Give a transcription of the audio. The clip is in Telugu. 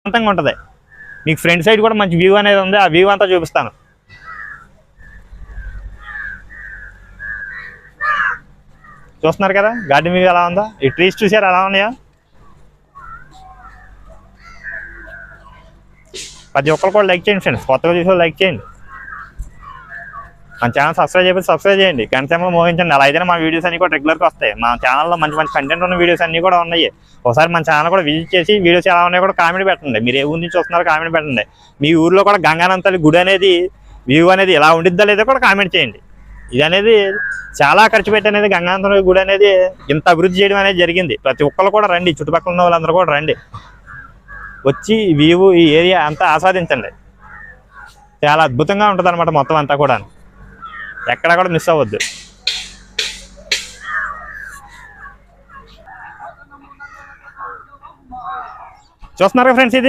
అంతంగా ఉంటుంది. మీకు ఫ్రంట్ సైడ్ కూడా మంచి వ్యూ అనేది ఉంది, ఆ వ్యూ అంతా చూపిస్తాను. చూస్తున్నారు కదా గార్డెన్ వ్యూ ఎలా ఉందో. ఈ ట్రీస్ చూసారు ఎలా ఉన్నాయో. ప్రతి ఒక్కరు కూడా లైక్ చేయండి ఫ్రెండ్స్, కొత్తగా చూసి లైక్ చేయండి. మన ఛానల్ సబ్స్క్రైబ్ చేయండి, గంట సింబల్ మోగించండి. అలా అయితేనే మా వీడియోస్ అన్ని కూడా రెగ్యులర్గా వస్తాయి. మా ఛానల్లో మంచి మంచి కంటెంట్ ఉన్న వీడియోస్ అన్నీ కూడా ఉన్నాయి. ఒకసారి మన ఛానల్ కూడా విజిట్ చేసి వీడియోస్ ఎలా ఉన్నాయో కూడా కామెంట్ పెట్టండి. మీరు ఏ ఊరి నుంచి వస్తున్నారో కామెంట్ పెట్టండి. మీ ఊర్లో కూడా గంగానంతల్లి గుడి అనేది వ్యూ అనేది ఎలా ఉండిద్దా లేదో కూడా కామెంట్ చేయండి. ఇది అనేది చాలా ఖర్చు పెట్టి అనేది గంగానంతల్లి గుడి అనేది ఇంత అభివృద్ధి చేయడం అనేది జరిగింది. ప్రతి ఒక్కరు కూడా రండి, చుట్టుపక్కల ఉన్న వాళ్ళందరూ కూడా రండి, వచ్చి వ్యూ ఈ ఏరియా అంతా ఆస్వాదించండి. చాలా అద్భుతంగా ఉంటుంది అనమాట మొత్తం అంతా కూడా. ఎక్కడ కూడా మిస్ అవ్వద్దు. చూస్తున్నారు ఫ్రెండ్స్, ఇది